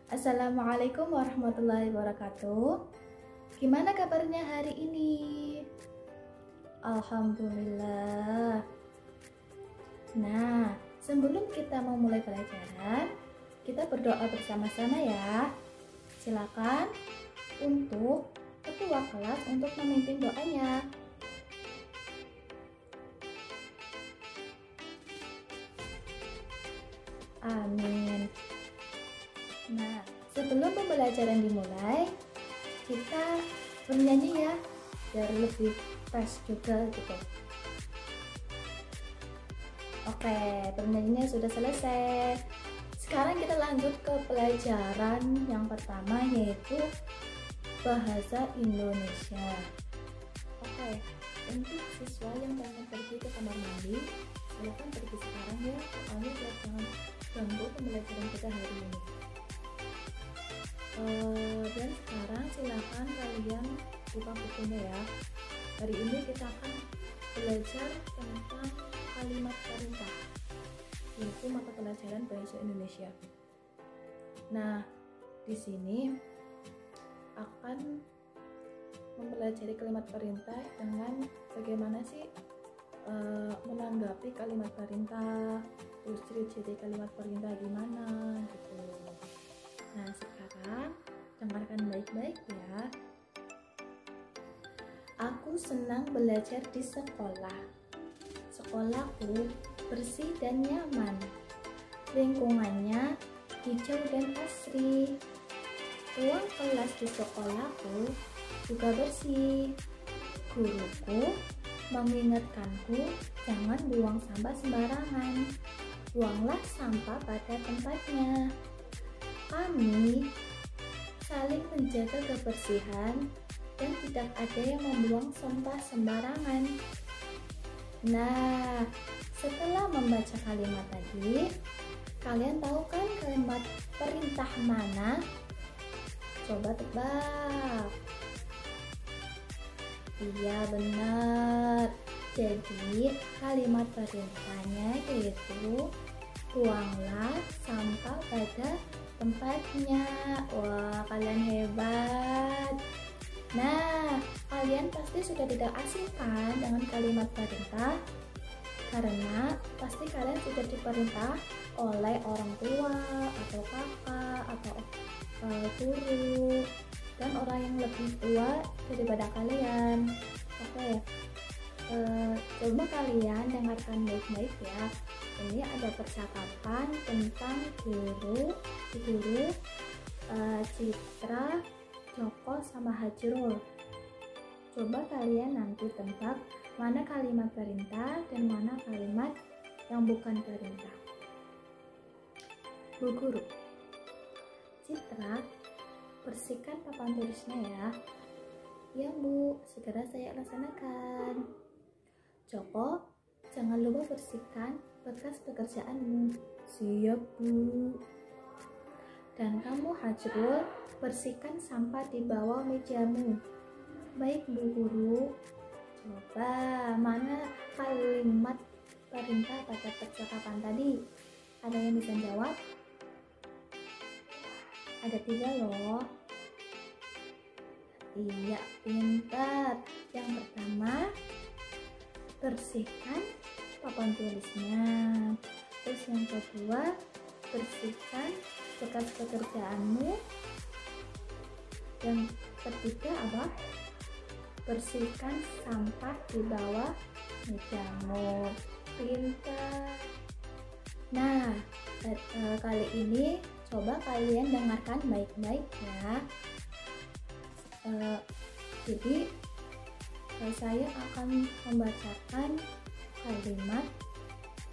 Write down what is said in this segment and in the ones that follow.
Assalamualaikum warahmatullahi wabarakatuh. Gimana kabarnya hari ini? Alhamdulillah. Nah, sebelum kita memulai pelajaran, kita berdoa bersama-sama ya. Silakan untuk ketua kelas untuk memimpin doanya. Amin. Nah, sebelum pembelajaran dimulai, kita bernyanyi ya, biar lebih fresh juga gitu. Oke, bernyanyinya sudah selesai. Sekarang kita lanjut ke pelajaran yang pertama, yaitu bahasa Indonesia. Oke, untuk siswa yang pengen pergi ke kamar mandi, silakan pergi sekarang ya, soalnya biar jangan ganggu pembelajaran kita hari ini. Dan sekarang silakan kalian buka bukunya ya. Hari ini kita akan belajar tentang kalimat perintah, yaitu mata pelajaran bahasa Indonesia. Nah, di sini akan mempelajari kalimat perintah dengan bagaimana sih menanggapi kalimat perintah, terus ciri-ciri kalimat perintah gimana gitu. Nah, sekarang dengarkan baik-baik ya. Aku senang belajar di sekolah. Sekolahku bersih dan nyaman. Lingkungannya hijau dan asri. Ruang kelas di sekolahku juga bersih. Guruku mengingatkanku jangan buang sampah sembarangan. Buanglah sampah pada tempatnya. Kami saling menjaga kebersihan dan tidak ada yang membuang sampah sembarangan. Nah, setelah membaca kalimat tadi, kalian tahu kan kalimat perintah mana? Coba tebak. Iya, benar. Jadi, kalimat perintahnya yaitu buanglah sampah pada tempatnya. Wah, kalian hebat. Nah, kalian pasti sudah tidak asing kan dengan kalimat perintah? Karena pasti kalian sudah diperintah oleh orang tua atau kakak atau guru dan orang yang lebih tua daripada kalian. Oke, coba kalian dengarkan baik-baik ya. Ini ada percakapan tentang guru, Citra, Joko sama Hajrul. Coba kalian nanti tebak mana kalimat perintah dan mana kalimat yang bukan perintah. Bu Guru, Citra, bersihkan papan tulisnya ya. Ya Bu, segera saya laksanakan. Joko, jangan lupa bersihkan bekas pekerjaanmu. Siap Bu. Dan kamu Hajrul, bersihkan sampah di bawah mejamu. Baik Bu Guru. Coba mana kalimat perintah pada percakapan tadi? Ada yang bisa jawab? Ada 3 loh. Iya, pintar. Yang pertama, bersihkan papan tulisnya. Terus yang kedua, bersihkan bekas pekerjaanmu. Yang ketiga apa? Bersihkan sampah di bawah mejamu. Pintar. Nah, kali ini coba kalian dengarkan baik-baik ya. Jadi saya akan membacakan kalimat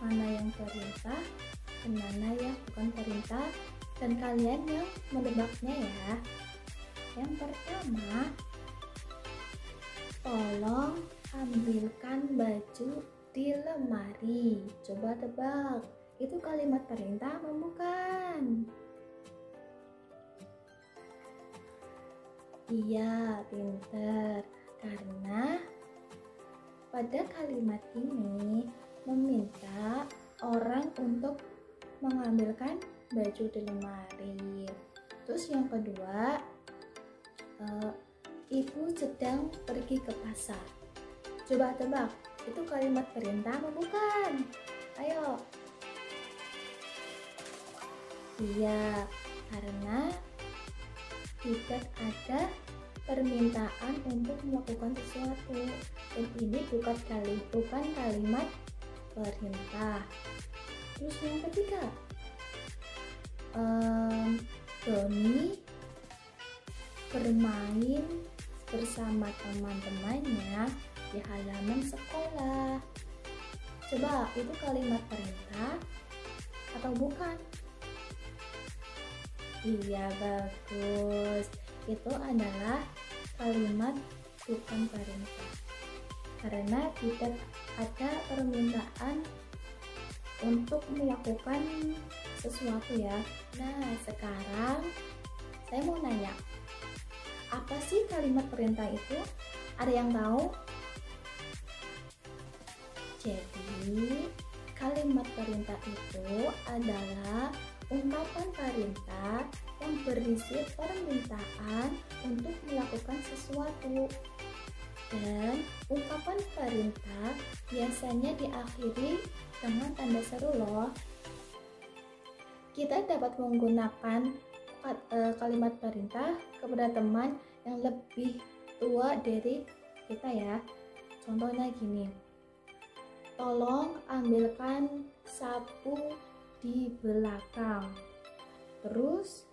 mana yang perintah dan mana yang bukan perintah, dan kalian yang menebaknya ya. Yang pertama, tolong ambilkan baju di lemari. Coba tebak, itu kalimat perintah atau bukan? Iya, pinter. Karena pada kalimat ini meminta orang untuk mengambilkan baju di lemari. Terus yang kedua, ibu sedang pergi ke pasar. Coba tebak, itu kalimat perintah atau bukan? Ayo. Iya, karena tidak ada permintaan untuk melakukan sesuatu, dan ini bukan kalimat perintah. Terus yang ketiga, Doni bermain bersama teman-temannya di halaman sekolah. Coba, itu kalimat perintah atau bukan? Iya, bagus. Itu adalah kalimat bukan perintah, karena tidak ada permintaan untuk melakukan sesuatu ya. Nah, sekarang saya mau nanya, apa sih kalimat perintah itu? Ada yang tahu? Jadi, kalimat perintah itu adalah ungkapan perintah yang berisi permintaan untuk melakukan sesuatu. Dan ungkapan perintah biasanya diakhiri dengan tanda seru loh. Kita dapat menggunakan kalimat perintah kepada teman yang lebih tua dari kita ya. Contohnya gini, tolong ambilkan sapu di belakang. Terus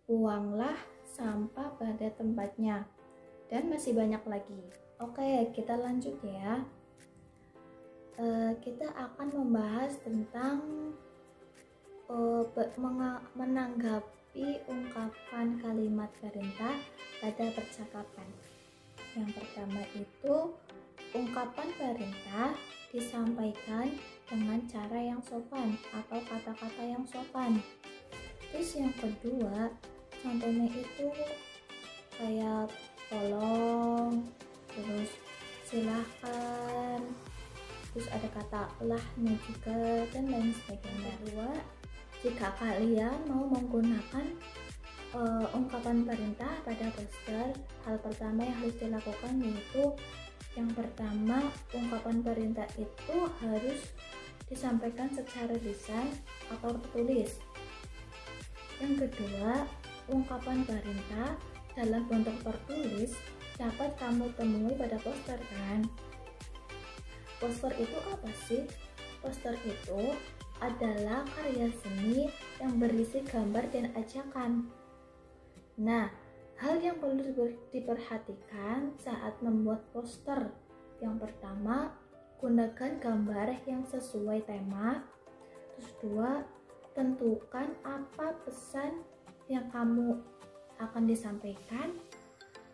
buanglah sampah pada tempatnya. Dan masih banyak lagi. Oke, kita lanjut ya. Kita akan membahas tentang menanggapi ungkapan kalimat perintah pada percakapan. Yang pertama itu, ungkapan perintah disampaikan dengan cara yang sopan atau kata-kata yang sopan. Terus yang kedua, contohnya itu kayak tolong, terus silahkan, terus ada kata lahnya juga, dan lain sebagainya. Kedua, jika kalian mau menggunakan ungkapan perintah pada poster, hal pertama yang harus dilakukan yaitu yang pertama, ungkapan perintah itu harus disampaikan secara lisan atau tertulis. Yang kedua, ungkapan perintah dalam bentuk tertulis dapat kamu temui pada poster kan? Poster itu apa sih? Poster itu adalah karya seni yang berisi gambar dan ajakan. Nah, hal yang perlu diperhatikan saat membuat poster. Yang pertama, gunakan gambar yang sesuai tema. Terus dua, tentukan apa pesan yang kamu akan disampaikan.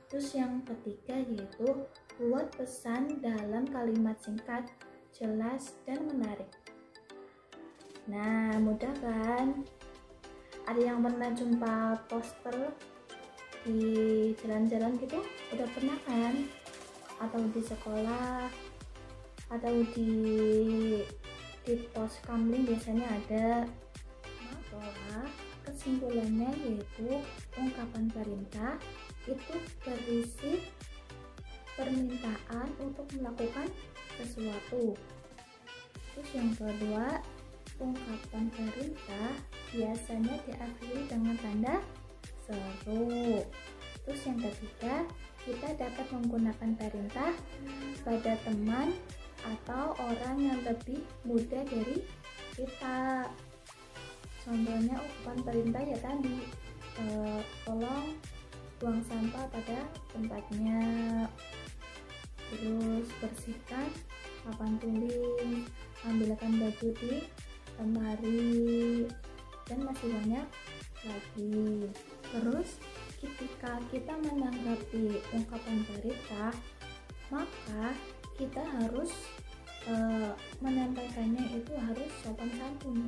Terus yang ketiga yaitu buat pesan dalam kalimat singkat, jelas, dan menarik. Nah, mudah kan? Ada yang pernah jumpa poster di jalan-jalan gitu? Udah pernah kan? Atau di sekolah, atau di pos kamling biasanya ada. Maka kesimpulannya yaitu ungkapan perintah itu berisi permintaan untuk melakukan sesuatu. Terus yang kedua, ungkapan perintah biasanya diakhiri dengan tanda seru. Terus yang ketiga, kita dapat menggunakan perintah pada teman atau orang yang lebih muda dari kita. Contohnya ungkapan perintah ya tadi, tolong buang sampah pada tempatnya, terus bersihkan papan tulis, ambilkan baju di lemari, dan masih banyak lagi. Terus ketika kita menanggapi ungkapan perintah, maka kita harus menyampaikannya itu harus sopan santun.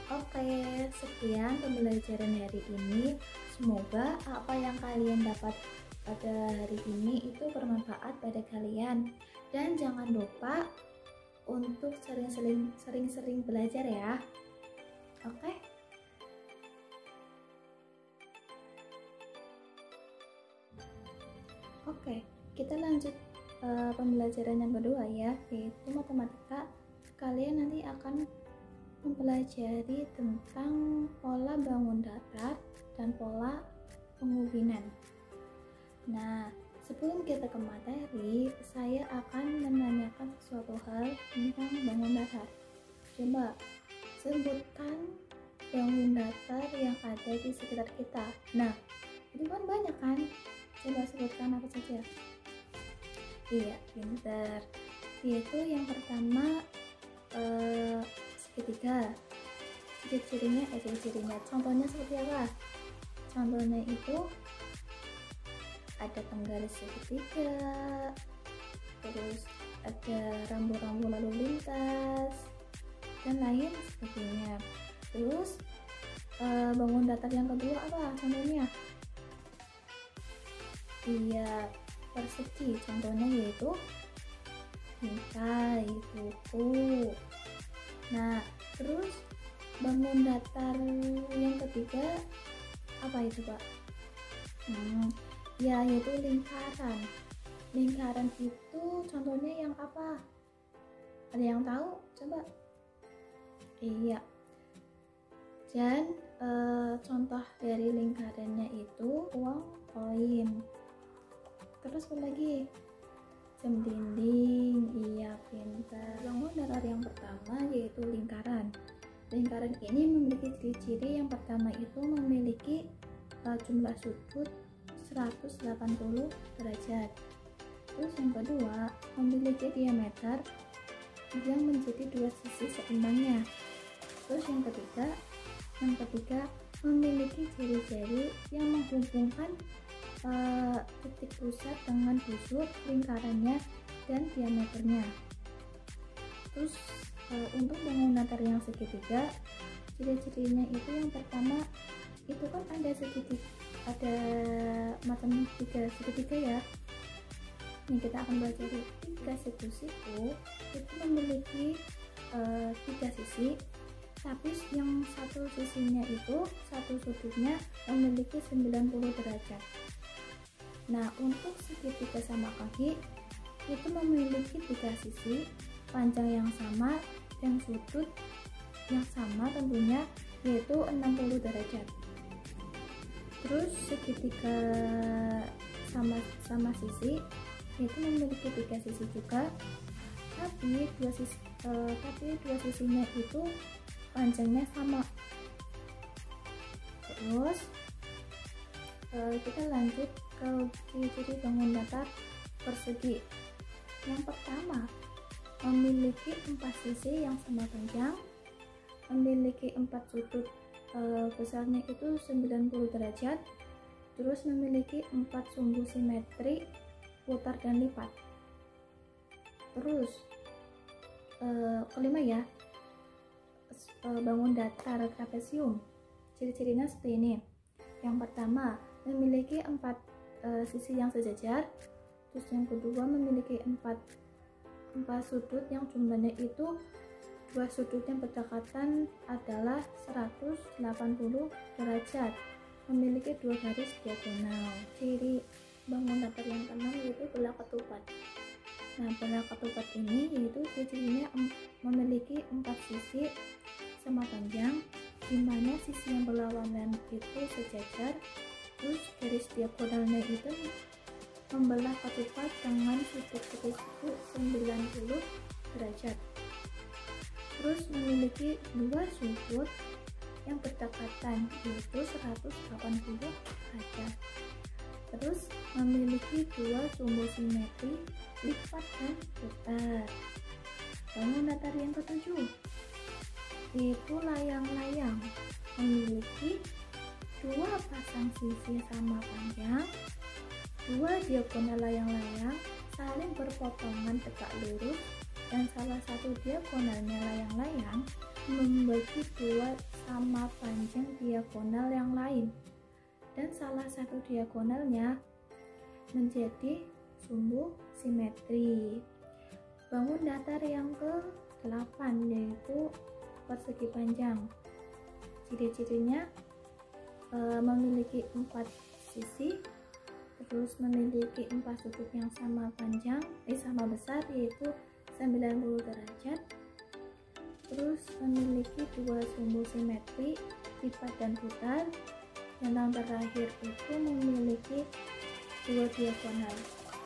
Oke, sekian pembelajaran hari ini. Semoga apa yang kalian dapat pada hari ini itu bermanfaat pada kalian. Dan jangan lupa untuk sering-sering belajar ya. Oke. Oke, kita lanjut pembelajaran yang kedua ya, yaitu matematika. Kalian nanti akan mempelajari tentang pola bangun datar dan pola pengubinan. Nah, sebelum kita ke materi, saya akan menanyakan sesuatu hal tentang bangun datar. Coba sebutkan bangun datar yang ada di sekitar kita. Nah, itu kan banyak kan? Coba sebutkan apa saja. Iya, pintar. Yaitu yang pertama segitiga. Ciri-cirinya contohnya seperti apa? Contohnya itu ada penggaris segitiga, terus ada rambu-rambu lalu lintas dan lain sebagainya. Terus bangun datar yang kedua apa contohnya? Iya, persegi. Contohnya yaitu bingkai, buku. Nah, terus bangun datar yang ketiga apa itu, Pak? Ya, yaitu lingkaran. Lingkaran itu contohnya yang apa? Ada yang tahu? Coba. Iya. Dan contoh dari lingkarannya itu uang koin. Terus apa lagi? Jam dinding. Iya, pintar. Bangun datar yang pertama yaitu lingkaran. Lingkaran ini memiliki ciri-ciri. Yang pertama itu memiliki jumlah sudut 180 derajat. Terus yang kedua memiliki diameter yang menjadi dua sisi seimbangnya. Terus yang ketiga memiliki jari-jari yang menghubungkan titik pusat dengan busur lingkarannya dan diameternya. Terus untuk bangun datar yang segitiga, ciri-cirinya itu yang pertama itu kan ada macam segitiga ya. Ini kita akan belajar tiga siku-siku itu memiliki tiga sisi, tapi yang satu sisinya itu satu sudutnya memiliki 90 derajat. Nah, untuk segitiga sama kaki itu memiliki tiga sisi, panjang yang sama dan sudut yang sama tentunya, yaitu 60 derajat. Terus segitiga sama sisi itu memiliki tiga sisi juga, tapi dua sisinya itu panjangnya sama. Terus kita lanjut ke ciri-ciri bangun datar persegi. Yang pertama memiliki 4 sisi yang sama panjang, memiliki 4 sudut besarnya itu 90 derajat, terus memiliki 4 sumbu simetri putar dan lipat. Terus kelima ya, bangun datar trapesium. Ciri-cirinya seperti ini. Yang pertama memiliki 4 sisi yang sejajar. Terus yang kedua memiliki 4 sudut yang jumlahnya itu dua sudut yang berdekatan adalah 180 derajat, memiliki 2 garis diagonal. Ciri bangun datar yang keenam yaitu belah ketupat. Nah, belah ketupat ini yaitu cirinya memiliki 4 sisi sama panjang, di mana sisi yang berlawanan itu sejajar. Terus garis diagonalnya itu membelah ketupat dengan sudut itu 90 derajat. Terus memiliki 2 sudut yang berdekatan yaitu 180 derajat. Terus memiliki 2 sumbu simetri lipat dan putar. Bangun datar yang ketujuh yaitu layang-layang, memiliki 2 pasang sisi sama panjang, 2 diagonal layang-layang saling berpotongan tegak lurus, dan salah satu diagonalnya layang-layang membagi 2 sama panjang diagonal yang lain, dan salah satu diagonalnya menjadi sumbu simetri. Bangun datar yang ke-8 yaitu persegi panjang. Ciri-cirinya memiliki 4 sisi terus memiliki 4 sudut yang sama sama besar, yaitu 90 derajat, terus memiliki 2 sumbu simetri, lipat dan putar, dan yang terakhir itu memiliki 2 diagonal.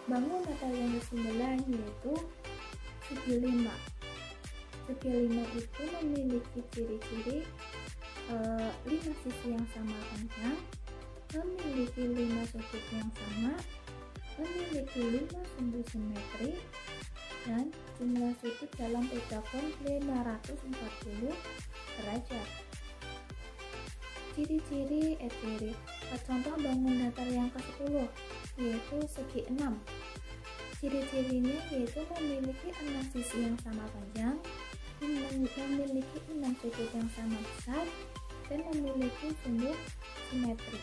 Bangun datar yang ke-9 yaitu segi 5. Segi 5 itu memiliki ciri-ciri 5 sisi yang sama panjang, memiliki 5 sudut yang sama, memiliki 5 sumbu simetri, dan jumlah sudut dalam pentagon 540 derajat. Ciri-ciri contoh bangun datar yang ke-10 yaitu segi 6. Ciri-cirinya yaitu memiliki 6 sisi yang sama panjang, memiliki 6 sudut yang sama besar, dan memiliki sumbu simetri.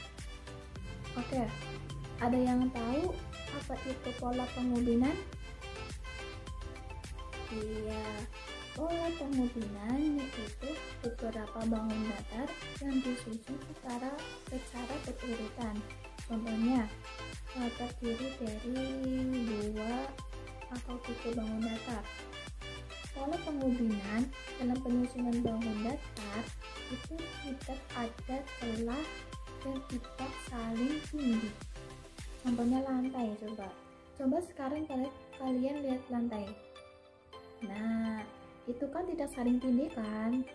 Oke, ada yang tahu apa itu pola pengubinan? Iya, pola pengubinan yaitu beberapa bangun datar yang disusun secara berurutan. Contohnya, terdiri dari 2 atau 3 bangun datar. Pola pengubinan dalam penyusunan bangun datar itu tidak ada celah dan tidak saling tinggi. Contohnya lantai, coba sekarang kalian lihat lantai. Nah, itu kan tidak saling tindih kan?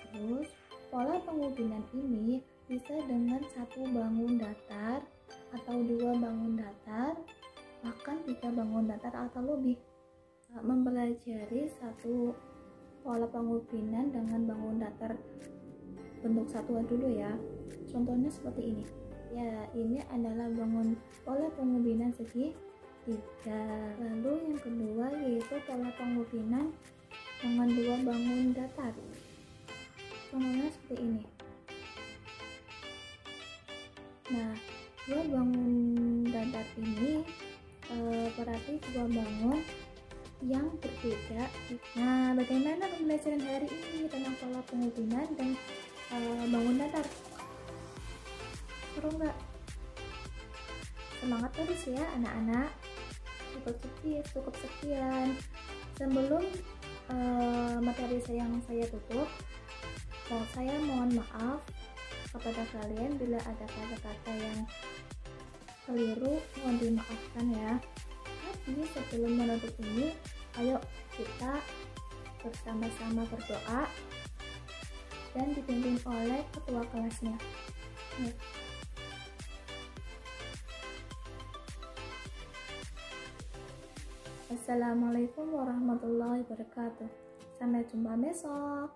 Terus pola pengubinan ini bisa dengan 1 bangun datar atau 2 bangun datar, bahkan 3 bangun datar atau lebih. Mempelajari 1 pola pengubinan dengan bangun datar bentuk satuan dulu ya. Contohnya seperti ini. Ya, ini adalah pola pengubinan segi 3. Lalu yang kedua yaitu pola pengubinan dengan 2 bangun datar. Contohnya seperti ini. Nah, 2 bangun datar ini berarti 2 bangun yang berbeda. Nah, bagaimana pembelajaran hari ini tentang pola pengubinan dan bangun datar? Seru nggak? Semangat terus ya anak-anak. Cukup sekian. Sebelum materi yang saya tutup, saya mohon maaf kepada kalian bila ada kata-kata yang keliru, mohon dimaafkan ya. Tapi sebelum menutup ini, ayo kita bersama-sama berdoa dan dipimpin oleh ketua kelasnya. Ya. Assalamualaikum warahmatullahi wabarakatuh. Sampai jumpa besok.